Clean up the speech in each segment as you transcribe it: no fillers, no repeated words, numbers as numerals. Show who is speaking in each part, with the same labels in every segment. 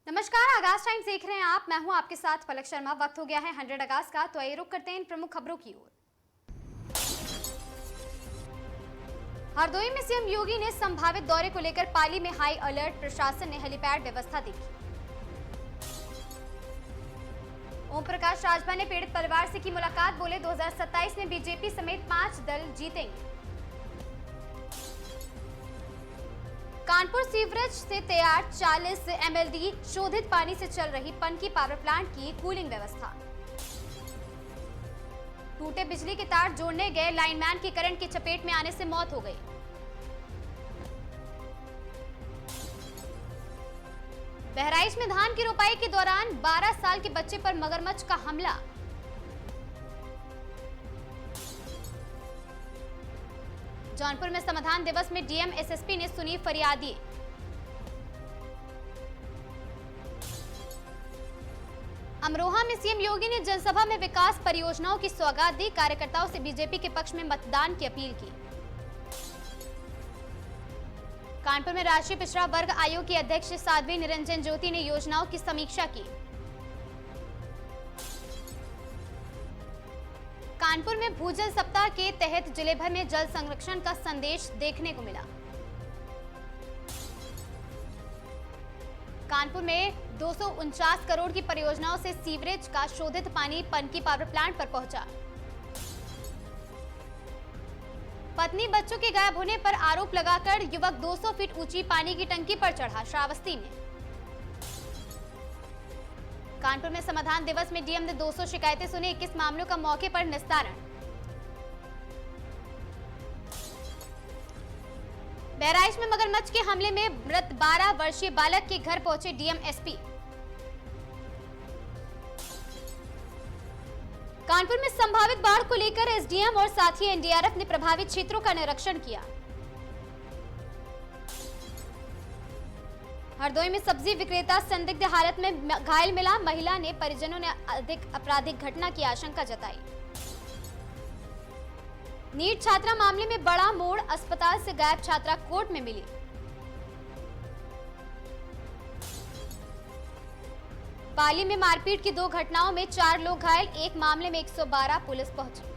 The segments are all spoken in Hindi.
Speaker 1: नमस्कार, आगाज टाइम्स देख रहे हैं आप। मैं हूं आपके साथ पलक शर्मा। वक्त हो गया है 100 अगस्त का, तो आइए रुक करते हैं इन प्रमुख खबरों की ओर। हरदोई में सीएम योगी ने संभावित दौरे को लेकर पाली में हाई अलर्ट, प्रशासन ने हेलीपैड व्यवस्था देखी। ओम प्रकाश राजभर ने पीड़ित परिवार से की मुलाकात, बोले 2027 में बीजेपी समेत 5 दल जीतेंगे। कानपुर सीवरेज से तैयार 40 MLD शोधित पानी से चल रही पनकी पावर प्लांट की कूलिंग व्यवस्था। टूटे बिजली के तार जोड़ने गए लाइनमैन की करंट की चपेट में आने से मौत हो गई। बहराइच में धान की रोपाई के दौरान 12 साल के बच्चे पर मगरमच्छ का हमला। जौनपुर में समाधान दिवस में डीएम एसएसपी ने सुनी फरियादी। अमरोहा में सीएम योगी ने जनसभा में विकास परियोजनाओं की सौगात दी, कार्यकर्ताओं से बीजेपी के पक्ष में मतदान की अपील की। कानपुर में राष्ट्रीय पिछड़ा वर्ग आयोग की अध्यक्ष साध्वी निरंजन ज्योति ने योजनाओं की समीक्षा की। कानपुर में भूजल सप्ताह के तहत जिले भर में जल संरक्षण का संदेश देखने को मिला। कानपुर में 249 करोड़ की परियोजनाओं से सीवरेज का शोधित पानी पनकी पावर प्लांट पर पहुंचा। पत्नी बच्चों के गायब होने पर आरोप लगाकर युवक 200 फीट ऊंची पानी की टंकी पर चढ़ा, श्रावस्ती में। कानपुर में समाधान दिवस में डीएम ने 200 शिकायतें सुनी, 21 मामलों का मौके पर निस्तारण। बहराइच में मगरमच्छ के हमले में मृत 12 वर्षीय बालक के घर पहुंचे डीएम एसपी। कानपुर में संभावित बाढ़ को लेकर एसडीएम और साथ ही एनडीआरएफ ने प्रभावित क्षेत्रों का निरीक्षण किया। हरदोई में सब्जी विक्रेता संदिग्ध हालत में घायल मिला, महिला ने परिजनों ने अधिक आपराधिक घटना की आशंका जताई। नीट छात्रा मामले में बड़ा मोड़, अस्पताल से गायब छात्रा कोर्ट में मिली। पाली में मारपीट की 2 घटनाओं में 4 लोग घायल, एक मामले में 112 पुलिस पहुंची।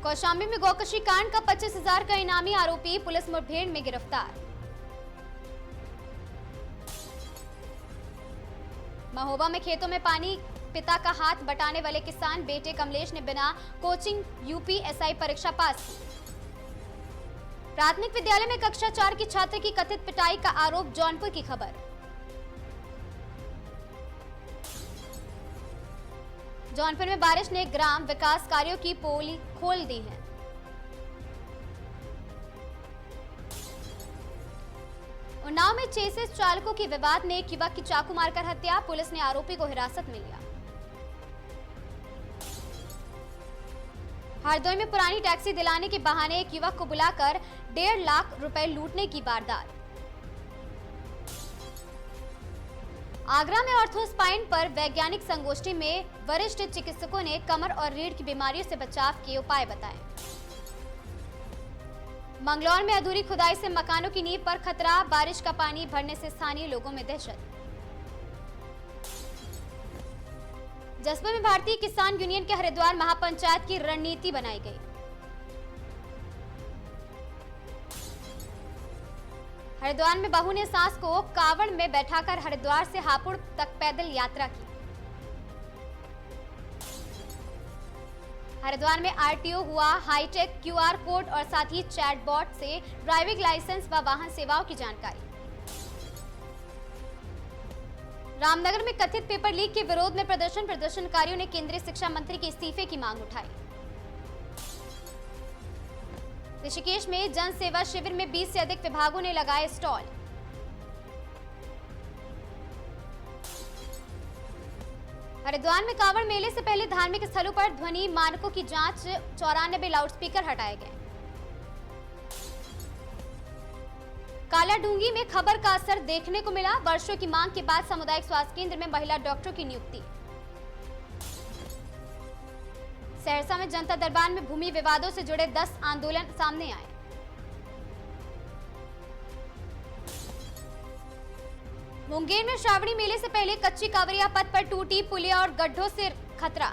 Speaker 1: कौशाम्बी में गौकशी कांड का 25,000 का इनामी आरोपी पुलिस मुठभेड़ में गिरफ्तार। महोबा में खेतों में पानी, पिता का हाथ बटाने वाले किसान, बेटे कमलेश ने बिना कोचिंग यूपीएसआई परीक्षा पास की। प्राथमिक विद्यालय में कक्षा 4 की छात्र की कथित पिटाई का आरोप, जौनपुर की खबर। जौनपुर में बारिश ने ग्राम विकास कार्यों की पोली खोल दी है। उन्नाव में चेसिस चालकों के विवाद में एक युवक की चाकू मारकर हत्या, पुलिस ने आरोपी को हिरासत में लिया। हरदोई में पुरानी टैक्सी दिलाने के बहाने एक युवक को बुलाकर 1.5 लाख रुपए लूटने की वारदात। आगरा में ऑर्थोस्पाइन पर वैज्ञानिक संगोष्ठी में वरिष्ठ चिकित्सकों ने कमर और रीढ़ की बीमारियों से बचाव के उपाय बताए। मंगलौर में अधूरी खुदाई से मकानों की नींव पर खतरा, बारिश का पानी भरने से स्थानीय लोगों में दहशत। जसपा में भारतीय किसान यूनियन के हरिद्वार महापंचायत की रणनीति बनाई गई। हरिद्वार में बहू ने सास को कावड़ में बैठाकर हरिद्वार से हापुड़ तक पैदल यात्रा की। हरिद्वार में आरटीओ हुआ हाईटेक, क्यूआर कोड और साथ ही चैटबॉट से ड्राइविंग लाइसेंस व वाहन सेवाओं की जानकारी। रामनगर में कथित पेपर लीक के विरोध में प्रदर्शनकारियों ने केंद्रीय शिक्षा मंत्री के इस्तीफे की मांग उठाई। ऋषिकेश में जन सेवा शिविर में 20 से अधिक विभागों ने लगाए स्टॉल। हरिद्वार में कांवड़ मेले से पहले धार्मिक स्थलों पर ध्वनि मानकों की जांच, 94 लाउडस्पीकर हटाए गए। कालाडूंगी में खबर का असर देखने को मिला, वर्षों की मांग के बाद सामुदायिक स्वास्थ्य केंद्र में महिला डॉक्टरों की नियुक्ति। सहरसा में जनता दरबार में भूमि विवादों से जुड़े 10 आंदोलन सामने आए। मुंगेर में श्रावणी मेले से पहले कच्ची कांवरिया पथ पर टूटी पुलिया और गड्ढों से खतरा।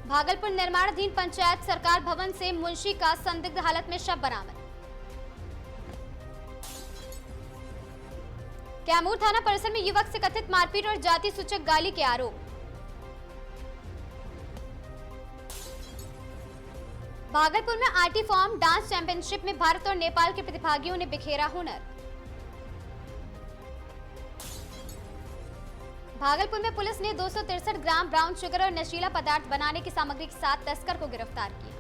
Speaker 1: भागलपुर निर्माणाधीन पंचायत सरकार भवन से मुंशी का संदिग्ध हालत में शव बरामद। कैमूर थाना परिसर में युवक से कथित मारपीट और जाति सूचक गाली के आरोप। भागलपुर में आर्टी फॉर्म डांस चैंपियनशिप में भारत और नेपाल के प्रतिभागियों ने बिखेरा हुनर। भागलपुर में पुलिस ने 263 ग्राम ब्राउन शुगर और नशीला पदार्थ बनाने की सामग्री के साथ तस्कर को गिरफ्तार किया।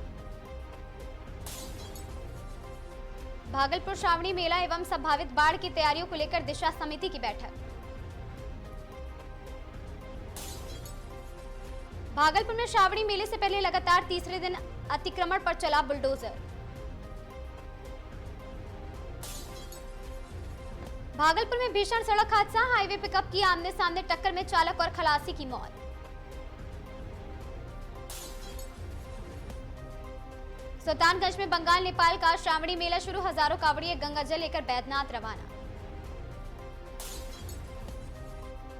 Speaker 1: भागलपुर श्रावणी मेला एवं संभावित बाढ़ की तैयारियों को लेकर दिशा समिति की बैठक। भागलपुर में श्रावणी मेले से पहले लगातार तीसरे दिन अतिक्रमण पर चला बुलडोजर। भागलपुर में भीषण सड़क हादसा, हाईवे पिकअप की आमने सामने टक्कर में चालक और खलासी की मौत। सुल्तानगंज में बंगाल नेपाल का श्रावणी मेला शुरू, हजारों कांवड़िए गंगा जल लेकर बैद्यनाथ रवाना।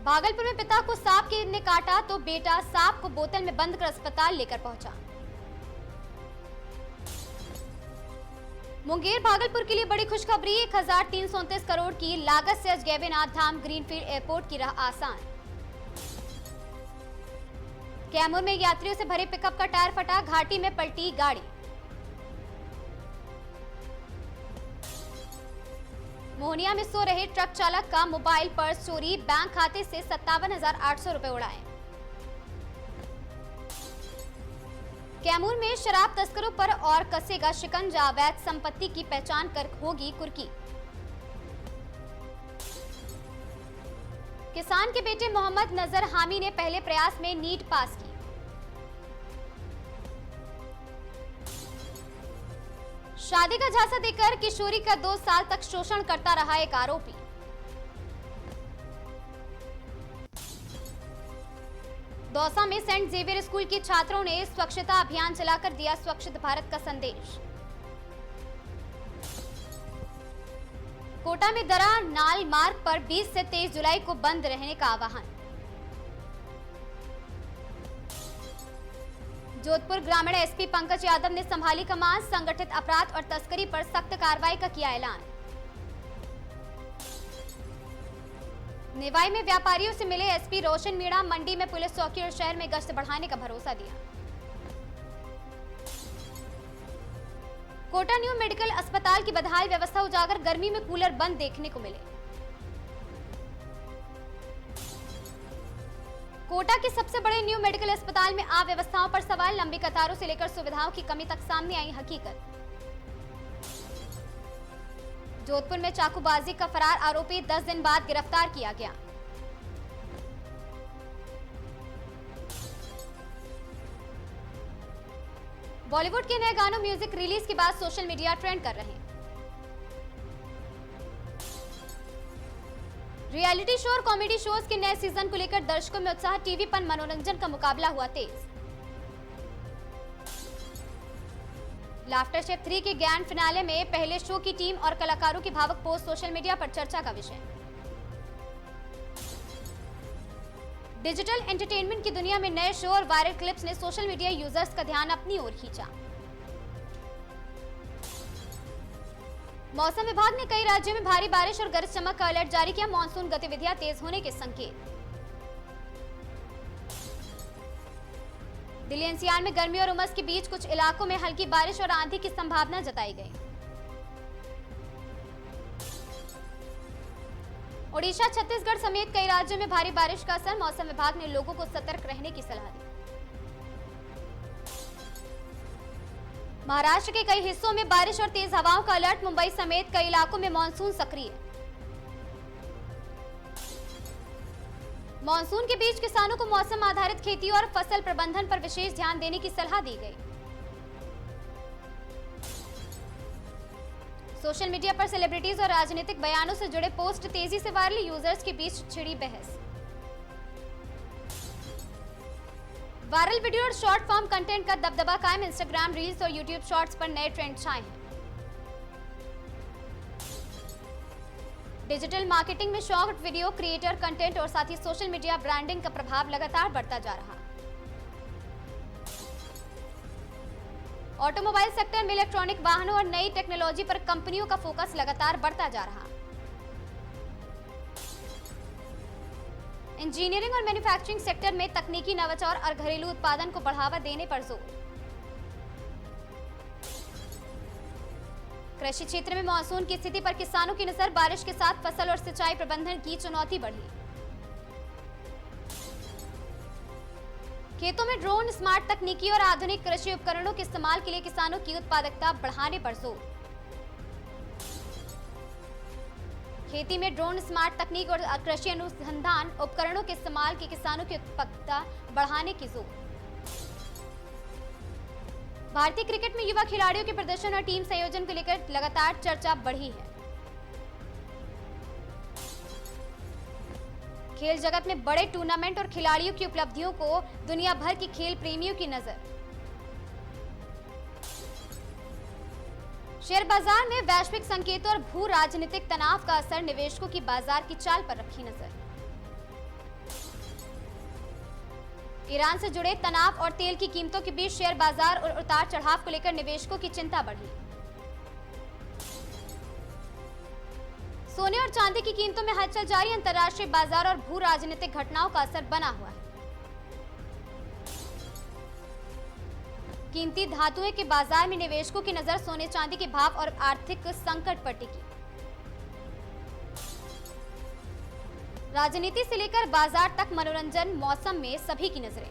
Speaker 1: भागलपुर में पिता को सांप ने काटा तो बेटा सांप को बोतल में बंद कर अस्पताल लेकर पहुंचा। मुंगेर भागलपुर के लिए बड़ी खुशखबरी, 1339 करोड़ की लागत से अजगैबीनाथ धाम ग्रीनफील्ड एयरपोर्ट की राह आसान। कैमूर में यात्रियों से भरे पिकअप का टायर फटा, घाटी में पलटी गाड़ी। मोहनिया में सो रहे ट्रक चालक का मोबाइल पर्स चोरी, बैंक खाते से 57,800 रुपए उड़ाए। कैमूर में शराब तस्करों पर और कसेगा शिकंजा, अवैध संपत्ति की पहचान कर होगी कुर्की। किसान के बेटे मोहम्मद नजर हामी ने पहले प्रयास में नीट पास की। शादी का झांसा देकर किशोरी का 2 साल तक शोषण करता रहा एक आरोपी। दौसा में सेंट जेवियर स्कूल के छात्रों ने स्वच्छता अभियान चलाकर दिया स्वच्छ भारत का संदेश। कोटा में दरा नाल मार्ग पर 20 से 23 जुलाई को बंद रहने का आह्वान। जोधपुर ग्रामीण एसपी पंकज यादव ने संभाली कमान, संगठित अपराध और तस्करी पर सख्त कार्रवाई का किया ऐलान। निवाई में व्यापारियों से मिले एसपी रोशन मीणा, मंडी में पुलिस चौकी और शहर में गश्त बढ़ाने का भरोसा दिया। कोटा न्यू मेडिकल अस्पताल की बदहाल व्यवस्था उजागर, गर्मी में कूलर बंद देखने को मिले। कोटा के सबसे बड़े न्यू मेडिकल अस्पताल में अव्यवस्थाओं पर सवाल, लंबी कतारों से लेकर सुविधाओं की कमी तक सामने आई हकीकत। जोधपुर में चाकूबाजी का फरार आरोपी 10 दिन बाद गिरफ्तार किया गया। बॉलीवुड के नए गानों म्यूजिक रिलीज के बाद सोशल मीडिया ट्रेंड कर रहे हैं। रियलिटी शो और कॉमेडी शोज के नए सीजन को लेकर दर्शकों में उत्साह, टीवी पर मनोरंजन का मुकाबला हुआ तेज। लाफ्टर शेफ 3 के ग्रैंड फिनाले में पहले शो की टीम और कलाकारों की भावुक पोस्ट सोशल मीडिया पर चर्चा का विषय। डिजिटल एंटरटेनमेंट की दुनिया में नए शो और वायरल क्लिप्स ने सोशल मीडिया यूजर्स का ध्यान अपनी ओर खींचा। मौसम विभाग ने कई राज्यों में भारी बारिश और गरज चमक का अलर्ट जारी किया, मानसून गतिविधियां तेज होने के संकेत। दिल्ली एनसीआर में गर्मी और उमस के बीच कुछ इलाकों में हल्की बारिश और आंधी की संभावना जताई गई। ओडिशा, छत्तीसगढ़ समेत कई राज्यों में भारी बारिश का असर, मौसम विभाग ने लोगों को सतर्क रहने की सलाह दी। महाराष्ट्र के कई हिस्सों में बारिश और तेज हवाओं का अलर्ट, मुंबई समेत कई इलाकों में मानसून सक्रिय। मानसून के बीच किसानों को मौसम आधारित खेती और फसल प्रबंधन पर विशेष ध्यान देने की सलाह दी गई। सोशल मीडिया पर सेलिब्रिटीज और राजनीतिक बयानों से जुड़े पोस्ट तेजी से वायरल, यूजर्स के बीच छिड़ी बहस। वायरल वीडियो और शॉर्ट फॉर्म कंटेंट का दबदबा कायम, इंस्टाग्राम रील्स और यूट्यूब शॉर्ट्स पर नए ट्रेंड छाए हैं। डिजिटल मार्केटिंग में शॉर्ट वीडियो क्रिएटर कंटेंट और साथ ही सोशल मीडिया ब्रांडिंग का प्रभाव लगातार बढ़ता जा रहा है। ऑटोमोबाइल सेक्टर में इलेक्ट्रॉनिक वाहनों और नई टेक्नोलॉजी पर कंपनियों का फोकस लगातार बढ़ता जा रहा है। इंजीनियरिंग और मैन्युफैक्चरिंग सेक्टर में तकनीकी नवाचार और घरेलू उत्पादन को बढ़ावा देने पर जोर। कृषि क्षेत्र में मानसून की स्थिति पर किसानों की नजर, बारिश के साथ फसल और सिंचाई प्रबंधन की चुनौती बढ़ी। खेतों में ड्रोन, स्मार्ट तकनीकी और आधुनिक कृषि उपकरणों के इस्तेमाल के लिए किसानों की उत्पादकता बढ़ाने पर जोर। खेती में ड्रोन, स्मार्ट तकनीक और कृषि अनुसंधान उपकरणों के इस्तेमाल की किसानों की उत्पादकता बढ़ाने की जोर। भारतीय क्रिकेट में युवा खिलाड़ियों के प्रदर्शन और टीम संयोजन को लेकर लगातार चर्चा बढ़ी है। खेल जगत में बड़े टूर्नामेंट और खिलाड़ियों की उपलब्धियों को दुनिया भर के खेल प्रेमियों की नजर। शेयर बाजार में वैश्विक संकेतों और भू राजनीतिक तनाव का असर, निवेशकों की बाजार की चाल पर रखी नजर। ईरान से जुड़े तनाव और तेल की कीमतों के बीच शेयर बाजार और उतार चढ़ाव को लेकर निवेशकों की चिंता बढ़ी। सोने और चांदी की कीमतों में हलचल जारी, अंतर्राष्ट्रीय बाजार और भू राजनीतिक घटनाओं का असर बना हुआ है। कीमती धातुएं के बाजार में निवेशकों की नजर सोने चांदी के भाव और आर्थिक संकट पर टिकी। राजनीति से लेकर बाजार तक मनोरंजन मौसम में सभी की नजरें।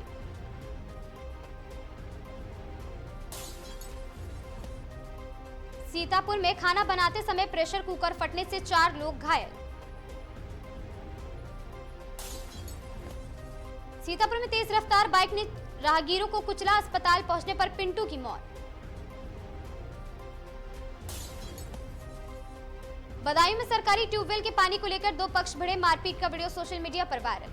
Speaker 1: सीतापुर में खाना बनाते समय प्रेशर कुकर फटने से 4 लोग घायल। सीतापुर में तेज रफ्तार बाइक ने राहगीरों को कुचला, अस्पताल पहुंचने पर पिंटू की मौत। बदायूं में सरकारी ट्यूबवेल के पानी को लेकर 2 पक्ष भिड़े, मारपीट का वीडियो सोशल मीडिया पर वायरल।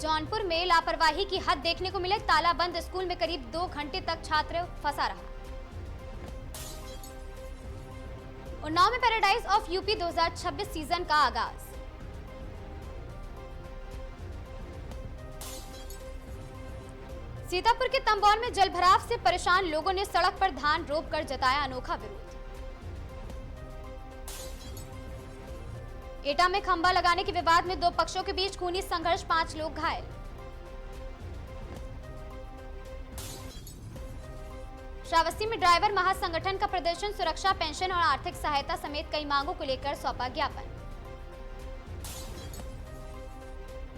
Speaker 1: जौनपुर में लापरवाही की हद देखने को मिले, तालाबंद स्कूल में करीब 2 घंटे तक छात्र फंसा रहा। उन्नाव में पैराडाइज ऑफ यूपी 2026 सीजन का आगाज। सीतापुर के तंबौर में जलभराव से परेशान लोगों ने सड़क पर धान रोपकर जताया अनोखा विरोध। एटा में खंभा लगाने के विवाद में 2 पक्षों के बीच खूनी संघर्ष, 5 लोग घायल। श्रावस्ती में ड्राइवर महासंगठन का प्रदर्शन, सुरक्षा, पेंशन और आर्थिक सहायता समेत कई मांगों को लेकर सौंपा ज्ञापन।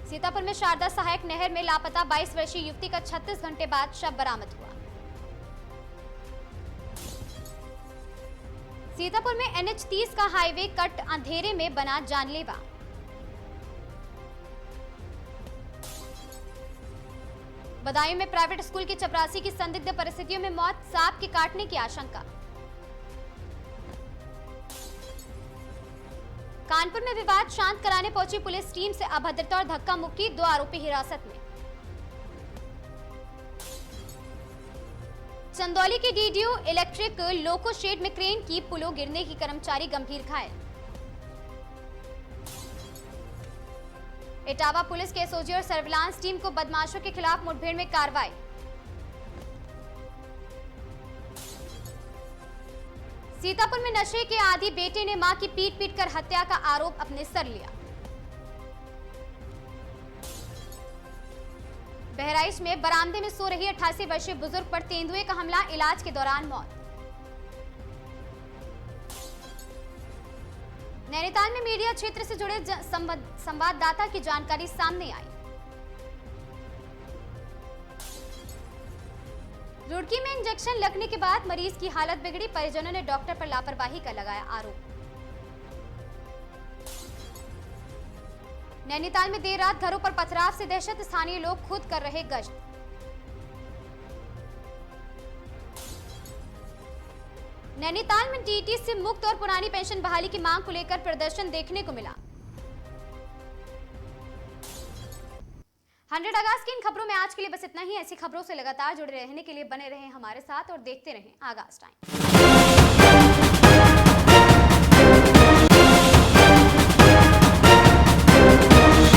Speaker 1: सीतापुर में शारदा सहायक नहर में लापता 22 वर्षीय युवती का 36 घंटे बाद शव बरामद हुआ। सीतापुर में NH 30 का हाईवे कट अंधेरे में बना जानलेवा। बदायूं में प्राइवेट स्कूल की चपरासी की संदिग्ध परिस्थितियों में मौत, सांप के काटने की आशंका। कानपुर में विवाद शांत कराने पहुंची पुलिस टीम से अभद्रता और धक्का मुक्की, 2 आरोपी हिरासत में। चंदौली के डीडीओ इलेक्ट्रिक लोको शेड में क्रेन की पुलों गिरने की कर्मचारी गंभीर घायल। इटावा पुलिस के एसओजी और सर्विलांस टीम को बदमाशों के खिलाफ मुठभेड़ में कार्रवाई। सीतापुर में नशे के आदी बेटे ने मां की पीट कर हत्या का आरोप अपने सर लिया। बहराइच में बरामदे में सो रही 88 वर्षीय बुजुर्ग पर तेंदुए का हमला, इलाज के दौरान मौत। नैनीताल में मीडिया क्षेत्र से जुड़े संवाददाता की जानकारी सामने आई। रुड़की में इंजेक्शन लगने के बाद मरीज की हालत बिगड़ी, परिजनों ने डॉक्टर पर लापरवाही का लगाया आरोप। नैनीताल में देर रात घरों पर पथराव से दहशत, स्थानीय लोग खुद कर रहे गश्त। नैनीताल में टीटी से मुक्त और पुरानी पेंशन बहाली की मांग को लेकर प्रदर्शन देखने को मिला। 100 अगस्त की इन खबरों में आज के लिए बस इतना ही। ऐसी खबरों से लगातार जुड़े रहने के लिए बने रहें हमारे साथ और देखते रहें आगाज टाइम।